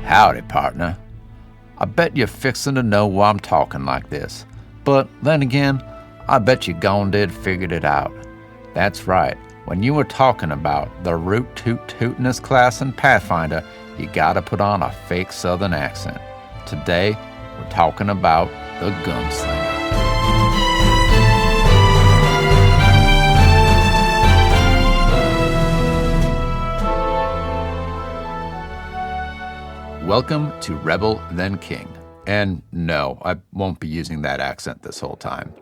Howdy, partner. I bet you're fixin' to know why I'm talking like this. But then again, I bet you gone did figured it out. That's right. When you were talking about the root toot tootinest class in Pathfinder, you gotta put on a fake southern accent. Today, we're talking about the Gunslinger. Welcome to Rebel Then King. And no, I won't be using that accent this whole time.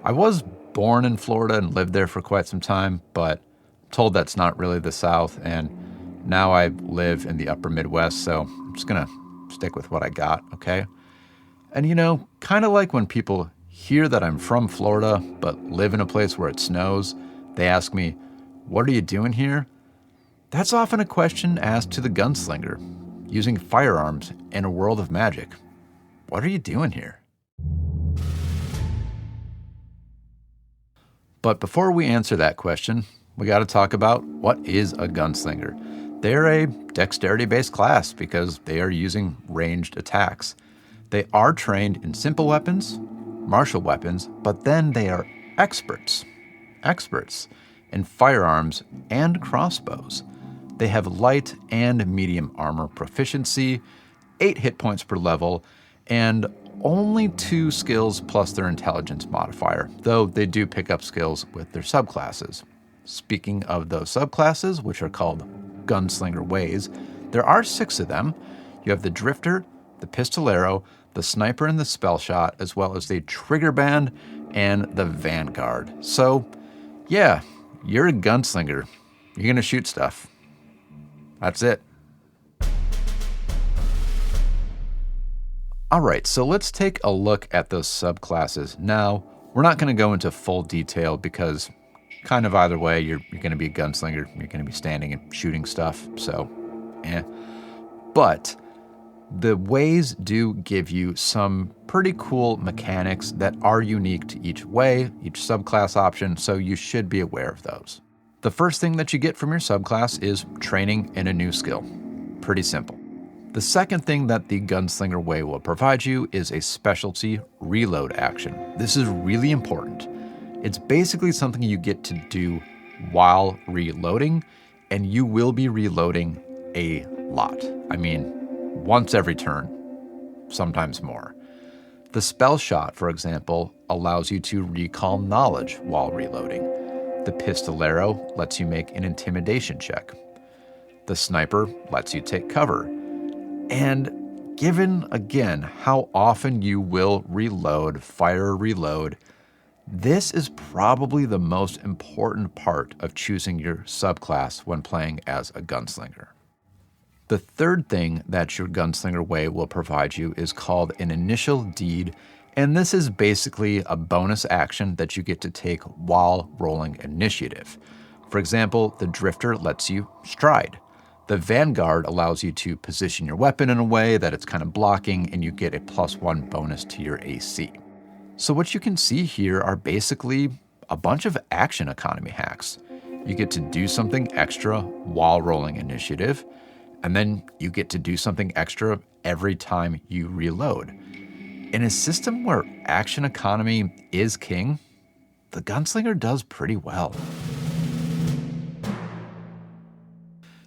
I was born in Florida and lived there for quite some time, but I'm told that's not really the South, and now I live in the upper Midwest, so I'm just gonna stick with what I got, okay? And you know, kind of like when people hear that I'm from Florida, but live in a place where it snows, they ask me, "What are you doing here?" That's often a question asked to the gunslinger, using firearms in a world of magic. What are you doing here? But before we answer that question, we got to talk about what is a gunslinger. They're a dexterity-based class because they are using ranged attacks. They are trained in simple weapons, martial weapons, but then they are experts in firearms and crossbows. They have light and medium armor proficiency, 8 hit points per level, and only 2 skills plus their intelligence modifier, though they do pick up skills with their subclasses. Speaking of those subclasses, which are called Gunslinger Ways, there are 6 of them. You have the Drifter, the Pistolero, the Sniper and the Spellshot, as well as the Trigger Band and the Vanguard. So, yeah, you're a gunslinger. You're gonna shoot stuff. That's it. All right, so let's take a look at those subclasses. Now, we're not going to go into full detail because kind of either way, you're going to be a gunslinger. You're going to be standing and shooting stuff, so But the ways do give you some pretty cool mechanics that are unique to each way, each subclass option, so you should be aware of those. The first thing that you get from your subclass is training in a new skill. Pretty simple. The second thing that the Gunslinger Way will provide you is a specialty reload action. This is really important. It's basically something you get to do while reloading, and you will be reloading a lot. I mean, once every turn, sometimes more. The spell shot, for example, allows you to recall knowledge while reloading. The Pistolero lets you make an intimidation check. The Sniper lets you take cover. And given, again, how often you will fire reload, this is probably the most important part of choosing your subclass when playing as a gunslinger. The third thing that your Gunslinger Way will provide you is called an initial deed, and this is basically a bonus action that you get to take while rolling initiative. For example, the Drifter lets you stride. The Vanguard allows you to position your weapon in a way that it's kind of blocking, and you get a +1 bonus to your AC. So what you can see here are basically a bunch of action economy hacks. You get to do something extra while rolling initiative, and then you get to do something extra every time you reload. In a system where action economy is king, the Gunslinger does pretty well.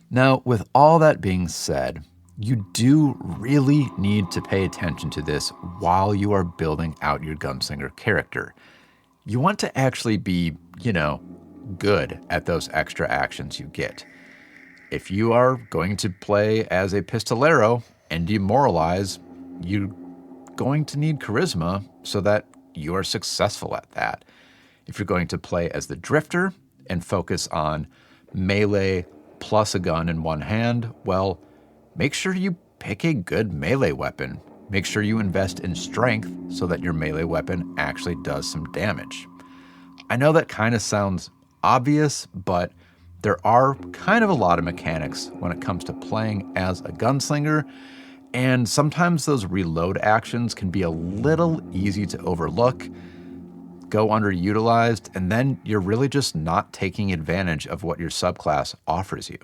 Now, with all that being said, you do really need to pay attention to this while you are building out your Gunslinger character. You want to actually be, good at those extra actions you get. If you are going to play as a Pistolero and demoralize, you're going to need charisma so that you are successful at that. If you're going to play as the Drifter and focus on melee plus a gun in one hand, well, make sure you pick a good melee weapon. Make sure you invest in strength so that your melee weapon actually does some damage. I know that kind of sounds obvious, but there are kind of a lot of mechanics when it comes to playing as a gunslinger, and sometimes those reload actions can be a little easy to overlook, go underutilized, and then you're really just not taking advantage of what your subclass offers you.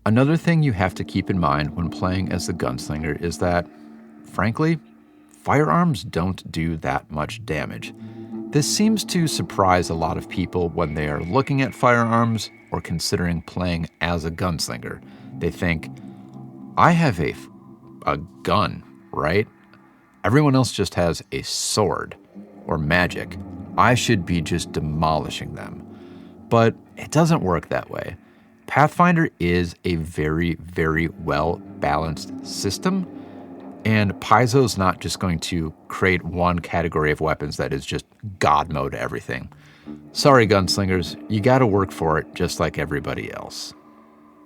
Another thing you have to keep in mind when playing as the Gunslinger is that, frankly, firearms don't do that much damage. This seems to surprise a lot of people when they are looking at firearms or considering playing as a Gunslinger. They think, I have a gun, right? Everyone else just has a sword or magic. I should be just demolishing them. But it doesn't work that way. Pathfinder is a very, very well-balanced system, and Paizo's not just going to create one category of weapons that is just God mode everything. Sorry, Gunslingers, you gotta work for it just like everybody else.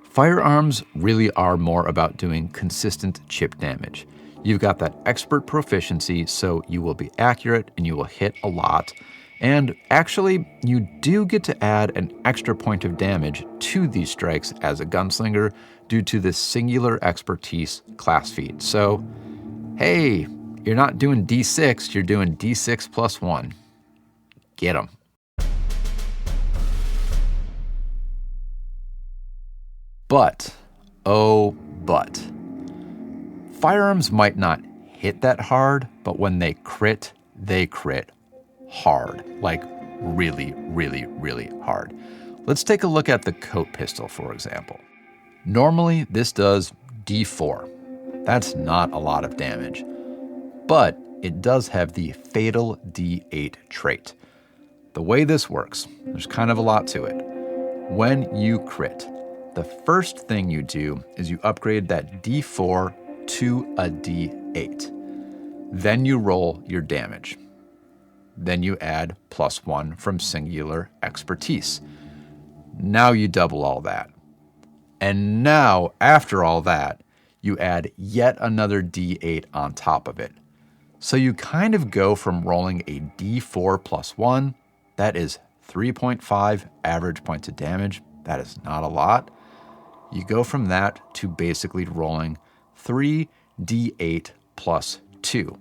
Firearms really are more about doing consistent chip damage. You've got that expert proficiency, so you will be accurate and you will hit a lot. And actually, you do get to add an extra point of damage to these strikes as a Gunslinger due to this singular expertise class feat. So, hey, you're not doing D6, you're doing D6 plus 1. Get 'em. But, firearms might not hit that hard, but when they crit hard. Like really, really, really hard. Let's take a look at the coat pistol, for example. Normally, this does D4. That's not a lot of damage, but it does have the fatal D8 trait. The way this works, there's kind of a lot to it. When you crit, the first thing you do is you upgrade that D4 to a D8. Then you roll your damage. Then you add +1 from singular expertise. Now you double all that. And now, after all that, you add yet another D8 on top of it. So you kind of go from rolling a D4 plus 1, that is 3.5 average points of damage, that is not a lot. You go from that to basically rolling 3 D8 plus 2.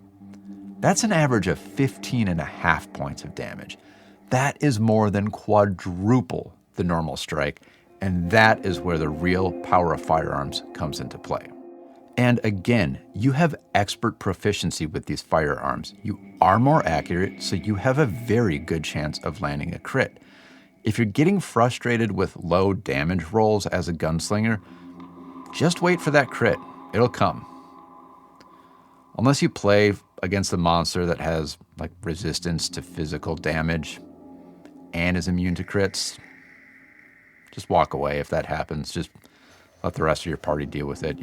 That's an average of 15.5 points of damage. That is more than quadruple the normal strike, and that is where the real power of firearms comes into play. And again, you have expert proficiency with these firearms. You are more accurate, so you have a very good chance of landing a crit. If you're getting frustrated with low damage rolls as a Gunslinger, just wait for that crit. It'll come. Unless you play against a monster that has like resistance to physical damage and is immune to crits, just walk away if that happens. Just let the rest of your party deal with it.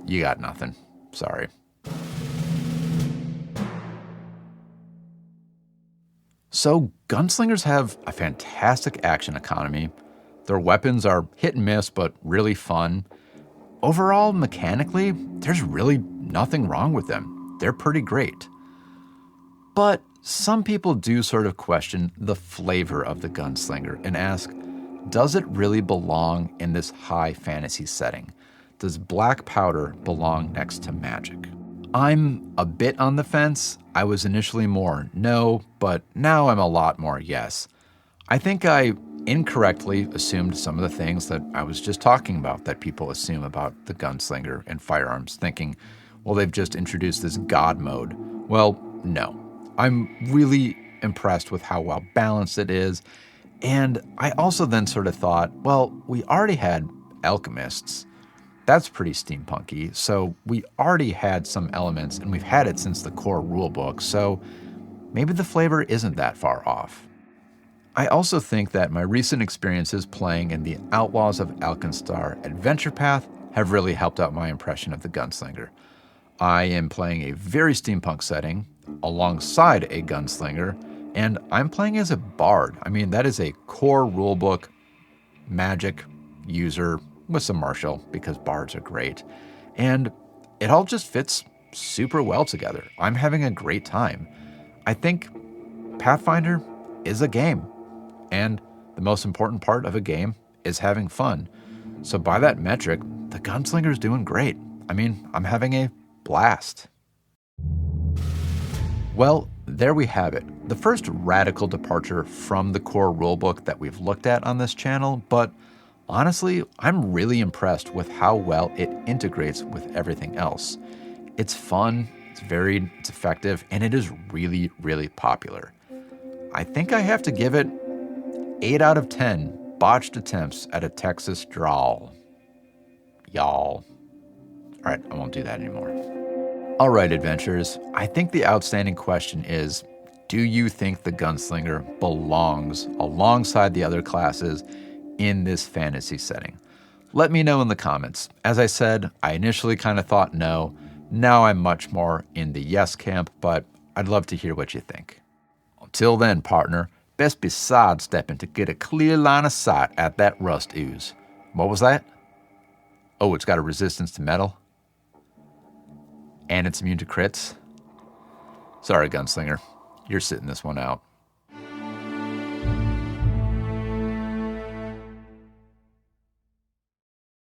You got nothing. Sorry. So Gunslingers have a fantastic action economy. Their weapons are hit and miss, but really fun. Overall, mechanically, there's really nothing wrong with them. They're pretty great. But some people do sort of question the flavor of the Gunslinger and ask, does it really belong in this high fantasy setting? Does black powder belong next to magic? I'm a bit on the fence. I was initially more no, but now I'm a lot more yes. I think I incorrectly assumed some of the things that I was just talking about that people assume about the Gunslinger and firearms, thinking, well, they've just introduced this God mode. Well, no. I'm really impressed with how well balanced it is. And I also then sort of thought, well, we already had alchemists. That's pretty steampunky. So we already had some elements, and we've had it since the core rulebook. So maybe the flavor isn't that far off. I also think that my recent experiences playing in the Outlaws of Alkenstar adventure path have really helped out my impression of the Gunslinger. I am playing a very steampunk setting alongside a Gunslinger, and I'm playing as a bard. I mean, that is a core rulebook magic user with some martial, because bards are great. And it all just fits super well together. I'm having a great time. I think Pathfinder is a game. And the most important part of a game is having fun. So by that metric, the Gunslinger's doing great. I mean, I'm having a blast. Well, there we have it. The first radical departure from the core rulebook that we've looked at on this channel, but Honestly, I'm really impressed with how well it integrates with everything else. It's fun, it's varied, it's effective, and it is really, really popular. I think I have to give it 8 out of 10 botched attempts at a Texas drawl. Y'all. All right, I won't do that anymore. All right, adventurers, I think the outstanding question is, do you think the Gunslinger belongs alongside the other classes in this fantasy setting? Let me know in the comments. As I said, I initially kind of thought no. Now I'm much more in the yes camp, but I'd love to hear what you think. Until then, partner, best be sidestepping to get a clear line of sight at that rust ooze. What was that? Oh, it's got a resistance to metal? And it's immune to crits? Sorry, Gunslinger. You're sitting this one out.